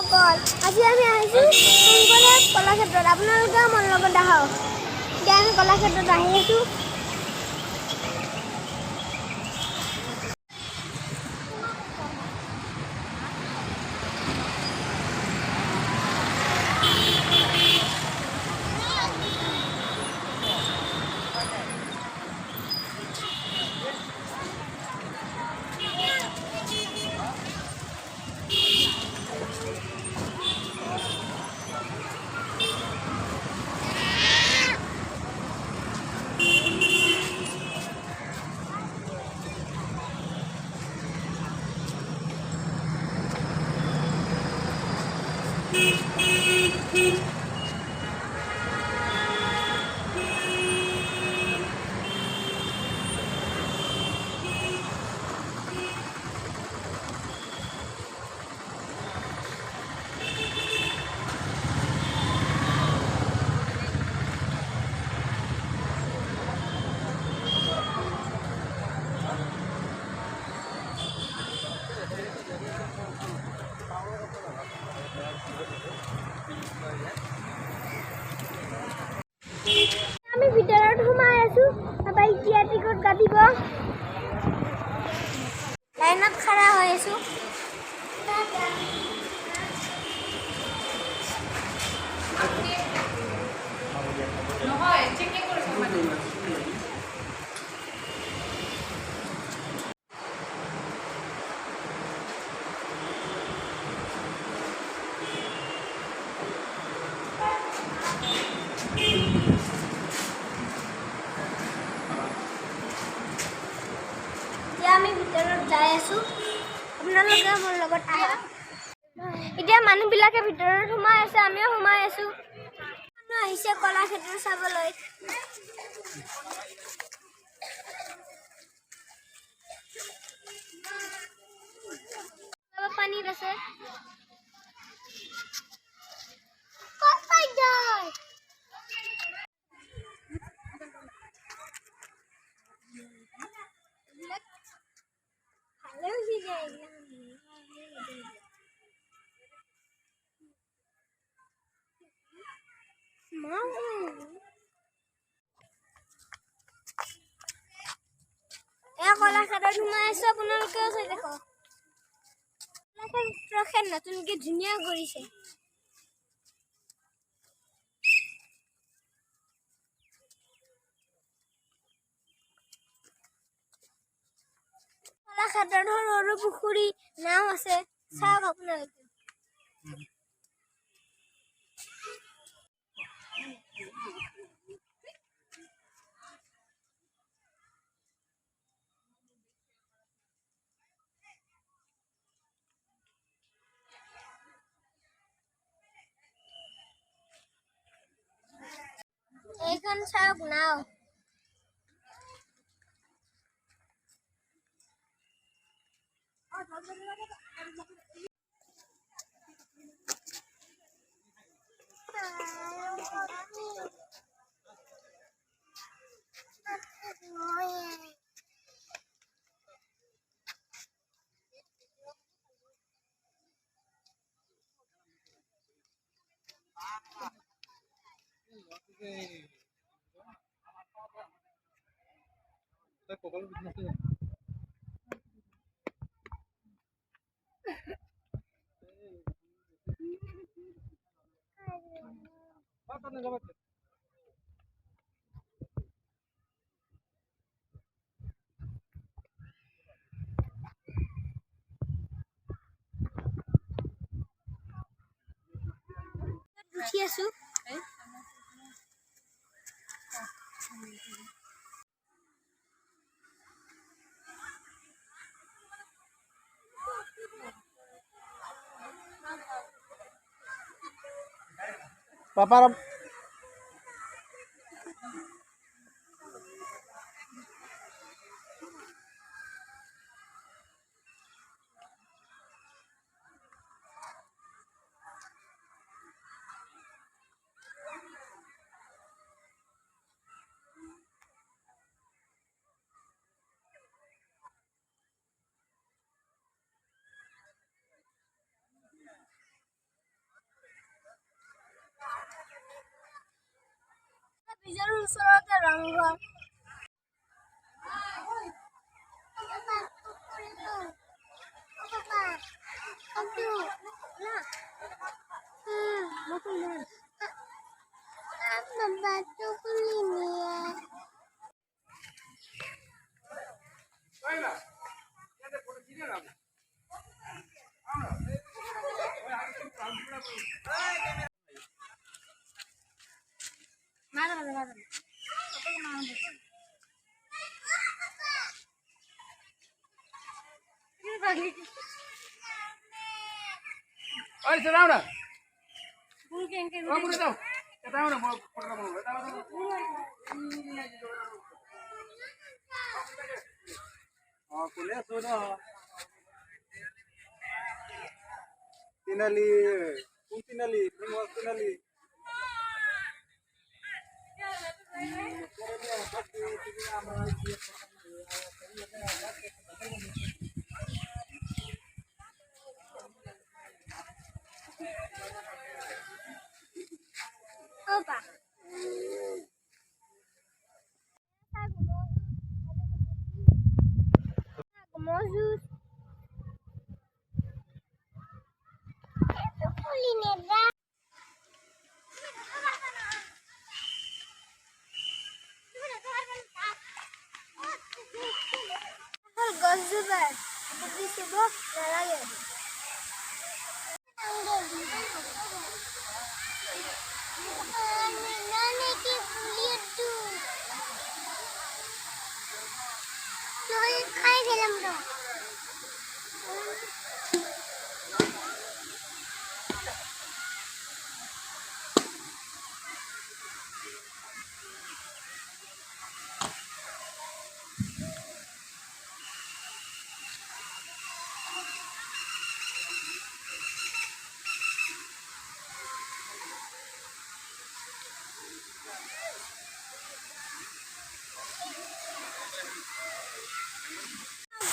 সকল আজি আমি আহিছোঁ শংকৰদেৱ কলাক্ষেত্ৰত আপোনালোকে মোৰ লগত আহক এতিয়া আমি কলাক্ষেত্ৰত আহি আছোঁ আমি ভিতৰত সোমাই আছো আবার এতিয়া টিকট কাটিব লাইনত খাড়া হৈ আছো নহয় চেকিং কৰিছো মানে আমি ভিতৰত যাই আছো আপোনালোকে মোৰ লগত আহক এতিয়া মানুহবিলাকে ভিতৰত সোমাই আছে আমিও সোমাই আছো মানুহ আহিছে কলাক্ষেত্ৰ চাবলৈ পানীত আছে কলাক্ষেত্ৰত সোমাই আছো আপোনালোকেও চাই দেখক কলাক্ষেত্ৰখন নতুনকে ধুনীয়া কৰিছে কলাক্ষেত্ৰত সৰু সৰু পুখুৰী নাও আছে চাওক আপোনালোকে এইখন চাওক নাও উঠি আছো Papar নিজৰ ওচৰতে Rang Ghar. Oi, sedang dah. Oh, boleh tahu. Kita tahu dah mau program mau. Oh, boleh sudah. Tinali, tinali, tinali. Opa. Moses. Kulinera. Gosipper. Tapi subuh lagi. Nane ki kuliah tu. Loh, kai film tu.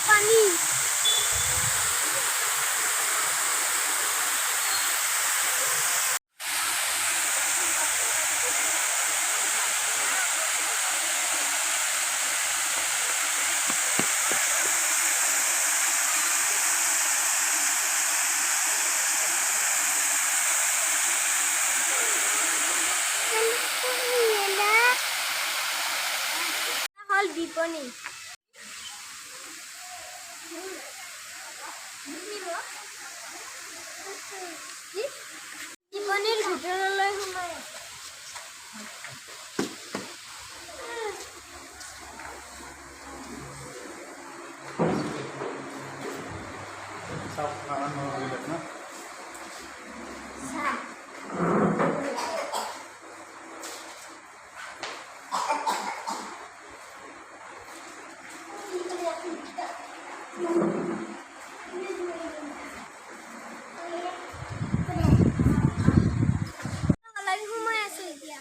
Pani. Hal Biponi. Biponiৰ ভিতৰলৈ সোমাই Sab kawan mau lihat na. lagi সোমাই আছো এতিয়া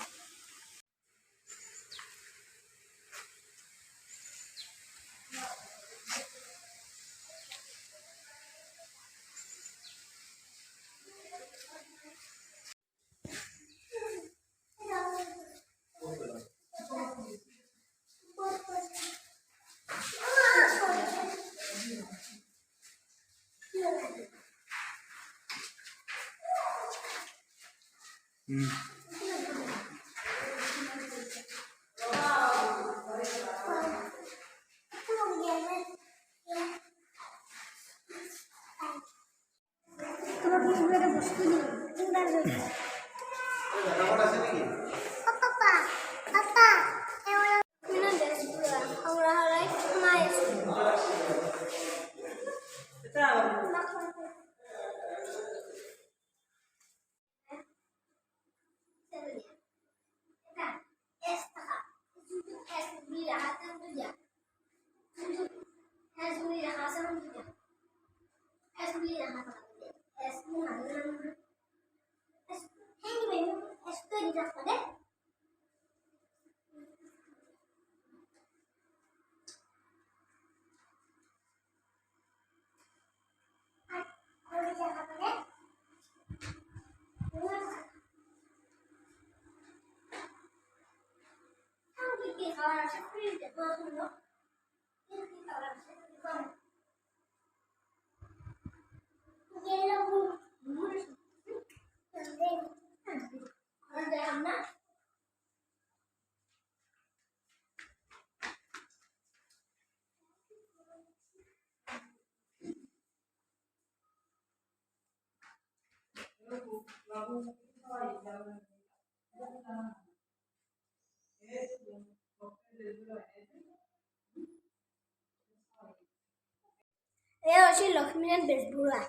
এয়া হৈছে লক্ষ্মীনাথ বেজবৰুৱা।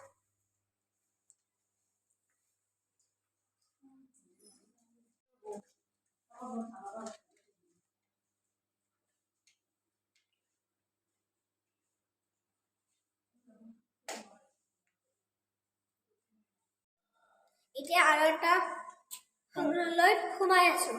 এতিয়া আৰু এটা সংগ্ৰহালয়ত সোমাই আছো।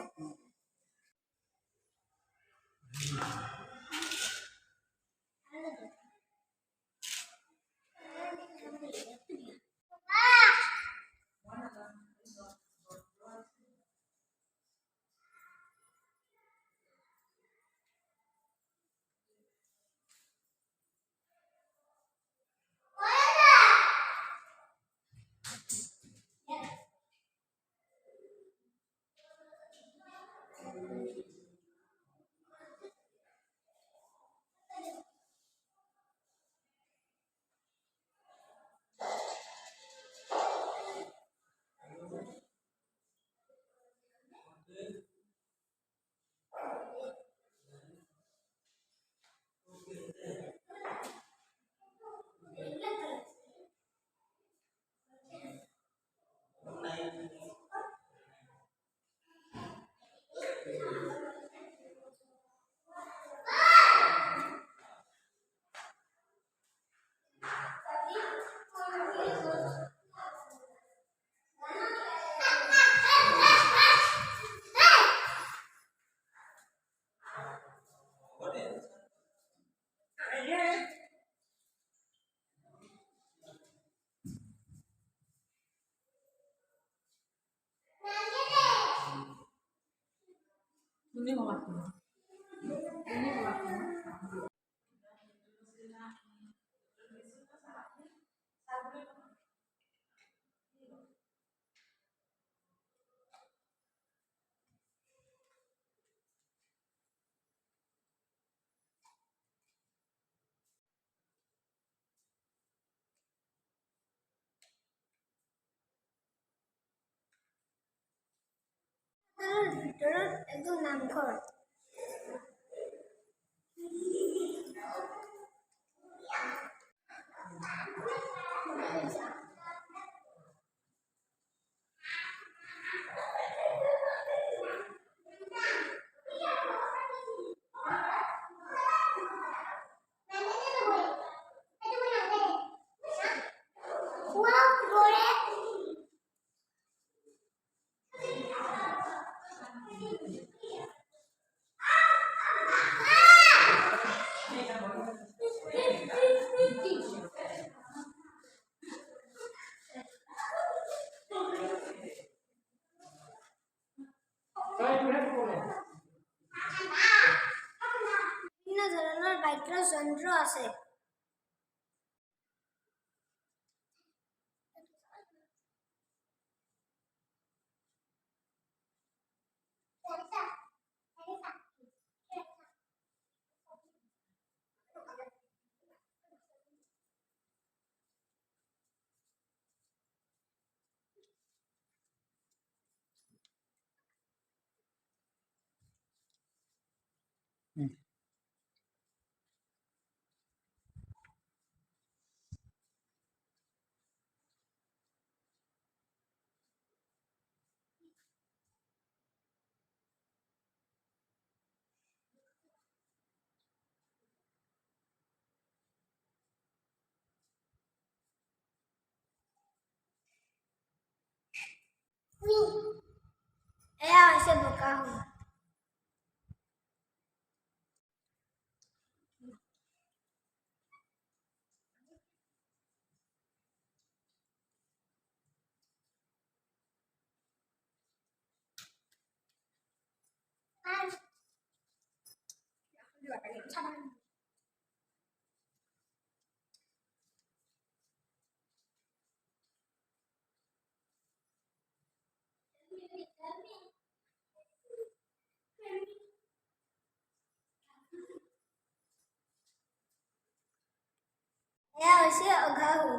ভিতৰত একদম নামঘৰ। বিভিন্ন ধৰণৰ বাদ্যযন্ত্ৰ আছে। এয়া হৈছে বোকাখাট। এয়া হৈছে অঘাহু।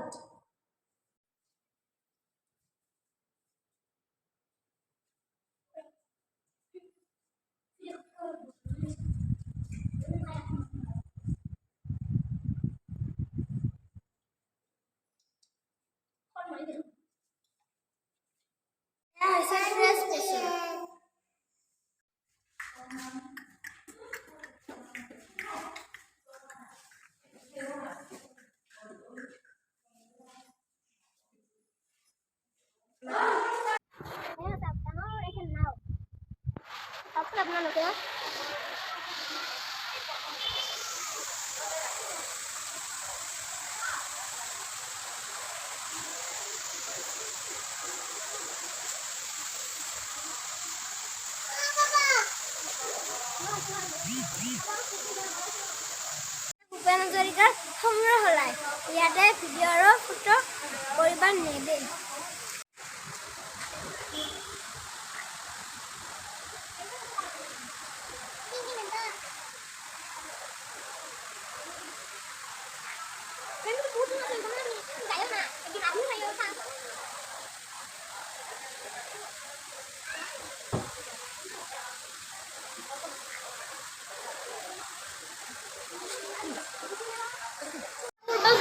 এয়া হৈছে ফ্ৰেছ পেচেণ্ট। আপোনালোকে ভূপেন হাজৰিকাৰ সংগ্ৰহালয় ইয়াতে ভিডিঅ' আৰু ফটো কৰিব নেদে।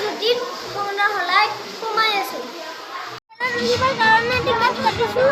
জ্যোতিত সংগ্ৰহালয় সোমাই আছো। কাৰণে টিকট কাটিছো।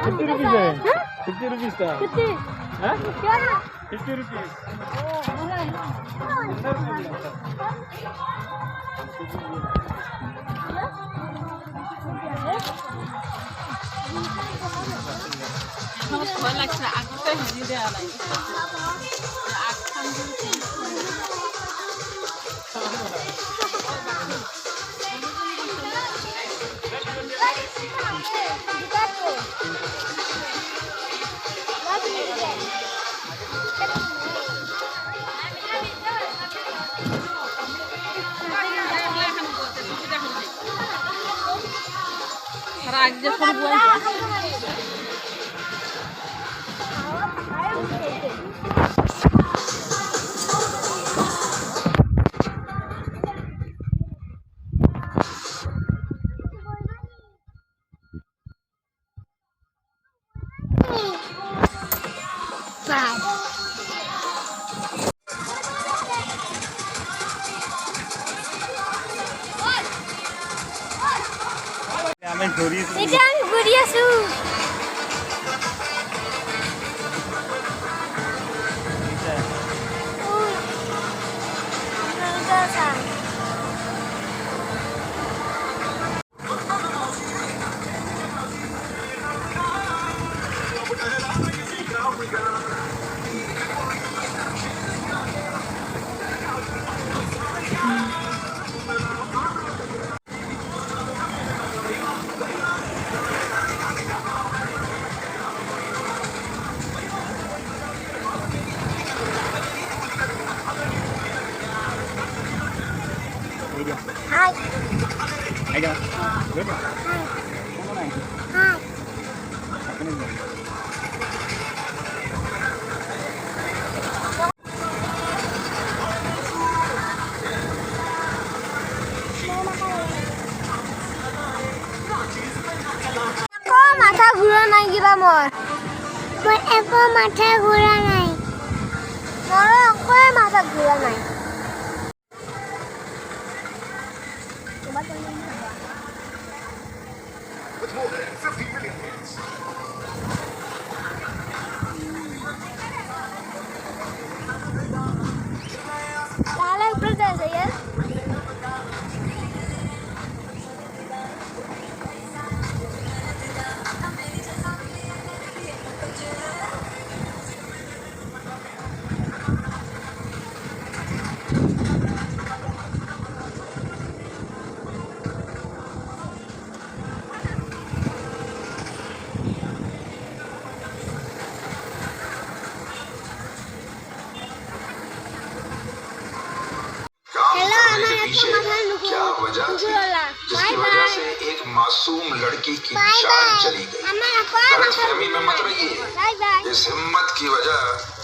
₹50 था। हाँ? 50 रुपीस। কোনো নাই हाँ আপুনি আকৌ মাথা ঘূৰা নাই কিবা মোৰ একো মাথা ঘূৰা নাই মোৰো একোৱে মাথা ঘূৰা নাই তাহলে ऊपर जाए यार हेलो करने के पीछे क्या वजह थी जिसकी वजह से एक मासूम लड़की की जान चली गई। गलतफहमी में मत रहिए, इस हिम्मत की वजह